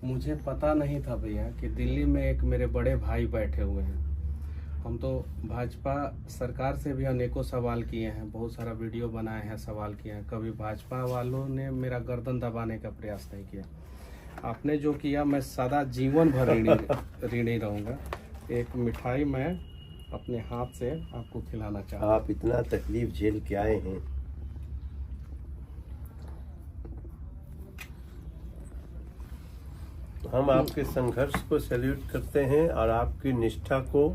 मुझे पता नहीं था भैया कि दिल्ली में एक मेरे बड़े भाई बैठे हुए हैं। हम तो भाजपा सरकार से भी अनेकों सवाल किए हैं, बहुत सारा वीडियो बनाए हैं, सवाल किए हैं। कभी भाजपा वालों ने मेरा गर्दन दबाने का प्रयास नहीं किया। आपने जो किया मैं सदा जीवन भर ऋणी रहूँगा। एक मिठाई मैं अपने हाथ से आपको खिलाना चाहता हूँ। आप इतना तकलीफ झेल के आए हैं। हम आपके संघर्ष को सैल्यूट करते हैं और आपकी निष्ठा को,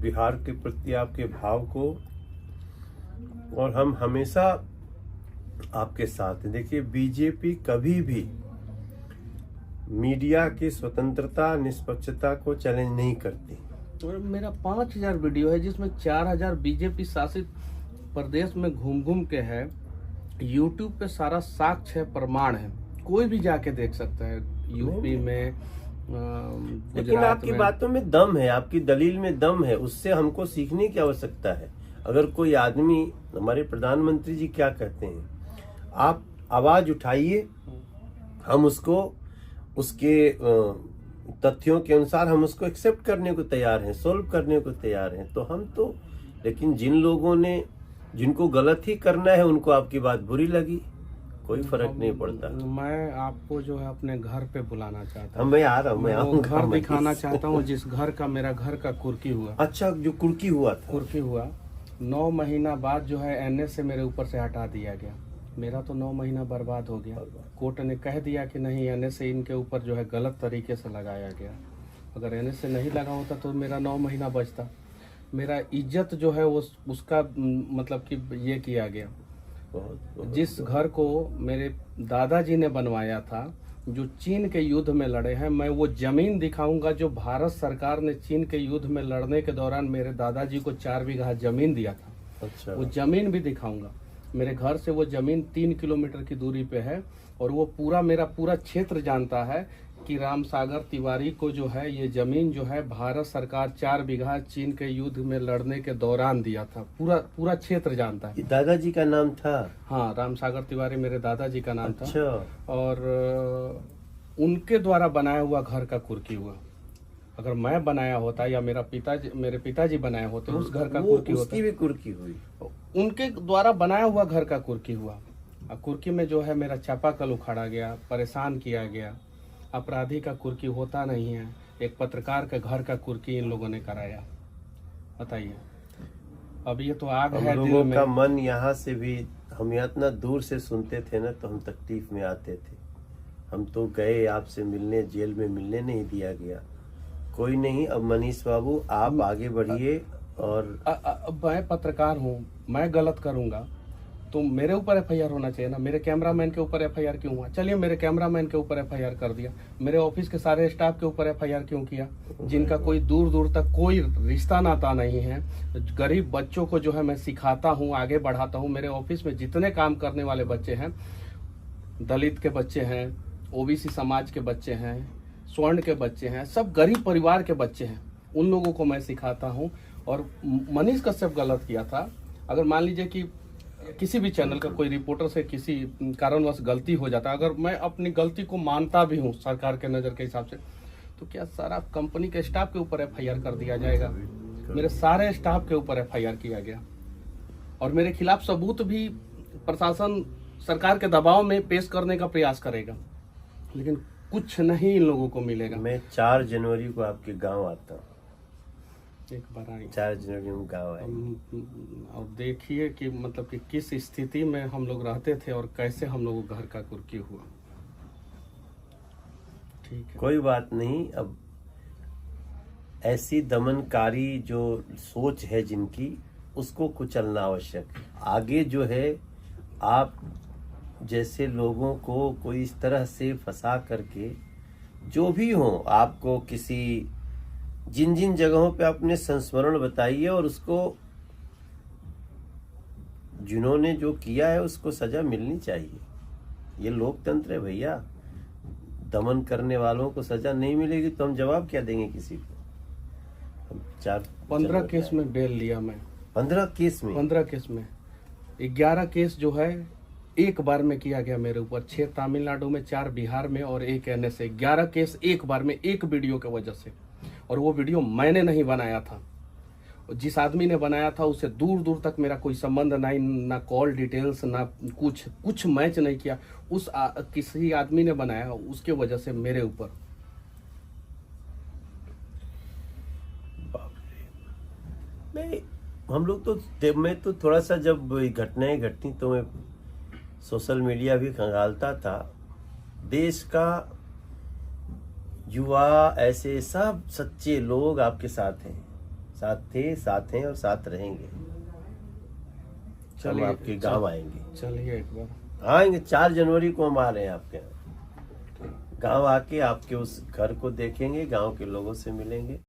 बिहार के प्रति आपके भाव को, और हम हमेशा आपके साथ हैं। देखिए, बीजेपी कभी भी मीडिया की स्वतंत्रता, निष्पक्षता को चैलेंज नहीं करती। और मेरा 5000 वीडियो है जिसमें 4000 बीजेपी शासित प्रदेश में घूम घूम के है। यूट्यूब पे सारा साक्ष्य है, प्रमाण है, कोई भी जाके देख सकता है। यूपी में, लेकिन आपकी बातों में दम है, आपकी दलील में दम है, उससे हमको सीखने की आवश्यकता है। अगर कोई आदमी, हमारे प्रधानमंत्री जी क्या कहते हैं, आप आवाज उठाइए, हम उसको उसके तथ्यों के अनुसार हम उसको एक्सेप्ट करने को तैयार हैं, सोल्व करने को तैयार हैं। तो हम तो, लेकिन जिन लोगों ने, जिनको गलत ही करना है, उनको आपकी बात बुरी लगी, कोई फर्क नहीं पड़ता। मैं आपको जो है अपने घर पे बुलाना चाहता हूँ। मैं आ रहा हूँ, मैं आऊंगा। घर दिखाना चाहता हूँ जिस घर का, मेरा घर का कुर्की हुआ। अच्छा, जो कुर्की हुआ था, कुर्की हुआ 9 महीना बाद जो है एनएस से मेरे ऊपर से हटा दिया गया। मेरा तो 9 महीना बर्बाद हो गया। कोर्ट ने कह दिया कि नहीं, एनएस से इनके ऊपर जो है गलत तरीके से लगाया गया। अगर एनएस से नहीं लगा होता तो मेरा 9 महीना बचता। मेरा इज्जत जो है वो उसका मतलब कि ये किया गया। जिस घर को मेरे दादाजी ने बनवाया था, जो चीन के युद्ध में लड़े हैं, मैं वो जमीन दिखाऊंगा जो भारत सरकार ने चीन के युद्ध में लड़ने के दौरान मेरे दादाजी को 4 बीघा जमीन दिया था। अच्छा। वो जमीन भी दिखाऊंगा। मेरे घर से वो जमीन 3 किलोमीटर की दूरी पे है और वो पूरा, मेरा पूरा क्षेत्र जानता है कि रामसागर तिवारी को जो है ये जमीन जो है भारत सरकार 4 बीघा चीन के युद्ध में लड़ने के दौरान दिया था। पूरा क्षेत्र जानता है। दादाजी का नाम था? हाँ, रामसागर तिवारी मेरे दादाजी का नाम अच्छा। था। और उनके द्वारा बनाया हुआ घर का कुर्की हुआ। अगर मैं बनाया होता या मेरे पिताजी बनाए होते, उस घर का कुर्की होता। उसकी भी कुर्की हुई। उनके द्वारा बनाया हुआ घर का कुर्की हुआ। कुर्की में जो है मेरा चापाकल उखाड़ा गया, परेशान किया गया। अपराधी का कुर्की होता नहीं है, एक पत्रकार के घर का कुर्की इन लोगों ने कराया। बताइए, अब ये तो आग है दिल लोगों में। का मन यहाँ से भी, हम यहाँ इतना दूर से सुनते थे ना, तो हम तकलीफ में आते थे। हम तो गए आपसे मिलने, जेल में मिलने नहीं दिया गया। कोई नहीं, अब मनीष बाबू आप आगे बढ़िए। और मैं पत्रकार हूँ, मैं गलत करूंगा तो मेरे ऊपर एफआईआर होना चाहिए ना। मेरे कैमरामैन के ऊपर एफआईआर क्यों हुआ? चलिए, मेरे कैमरामैन के ऊपर एफआईआर कर दिया। मेरे ऑफिस के सारे स्टाफ के ऊपर एफआईआर क्यों किया, जिनका कोई दूर दूर तक कोई रिश्ता नाता नहीं है? गरीब बच्चों को जो है मैं सिखाता हूँ, आगे बढ़ाता हूँ। मेरे ऑफिस में जितने काम करने वाले बच्चे हैं, दलित के बच्चे हैं, ओबीसी समाज के बच्चे हैं, स्वर्ण के बच्चे हैं, सब गरीब परिवार के बच्चे हैं। उन लोगों को मैं सिखाता हूँ। और मनीष कश्यप गलत किया था। अगर मान लीजिए कि किसी भी चैनल का कोई रिपोर्टर से किसी कारणवश गलती हो जाता, अगर मैं अपनी गलती को मानता भी हूँ सरकार के नज़र के हिसाब से, तो क्या सारा कंपनी के स्टाफ के ऊपर एफआईआर कर दिया जाएगा? मेरे सारे स्टाफ के ऊपर एफआईआर किया गया और मेरे खिलाफ सबूत भी प्रशासन सरकार के दबाव में पेश करने का प्रयास करेगा, लेकिन कुछ नहीं इन लोगों को मिलेगा। मैं 4 जनवरी को आपके गांव आता हूँ। एक बार आएंगे 4 जनवरी में गाँव आए और देखिए कि मतलब कि किस स्थिति में हम लोग रहते थे और कैसे हम लोगों को घर का कुर्की हुआ। ठीक है, कोई बात नहीं। अब ऐसी दमनकारी जो सोच है जिनकी, उसको कुचलना आवश्यक है। आगे जो है, आप जैसे लोगों को कोई इस तरह से फंसा करके, जो भी हो, आपको किसी जिन जिन जगहों पे अपने संस्मरण बताइए और उसको, जिन्होंने जो किया है उसको सजा मिलनी चाहिए। ये लोकतंत्र है भैया। दमन करने वालों को सजा नहीं मिलेगी तो हम जवाब क्या देंगे किसी को? 15 केस में बेल लिया मैं। 15 केस में? 15 केस में 11 केस जो है एक बार में किया गया मेरे ऊपर, 6 तमिलनाडु में, 4 बिहार में और 1 NSA, 11 केस एक बार में, एक वीडियो की वजह से। और वो वीडियो मैंने नहीं बनाया था, जिस आदमी ने बनाया था उससे दूर दूर तक मेरा कोई संबंध नहीं, ना कॉल डिटेल्स, ना कुछ मैच नहीं किया। किसी आदमी ने बनाया, उसके वजह से मेरे ऊपर। नहीं, हम लोग तो मैं तो थोड़ा सा जब घटनाएं घटती तो मैं सोशल मीडिया भी खंगालता था। देश का युवा, ऐसे सब सच्चे लोग आपके साथ हैं, साथ थे, साथ हैं और साथ रहेंगे। हम आपके गांव आएंगे, चलिए एक बार आएंगे। 4 जनवरी को हम आ रहे हैं आपके गांव। आके आपके उस घर को देखेंगे, गांव के लोगों से मिलेंगे।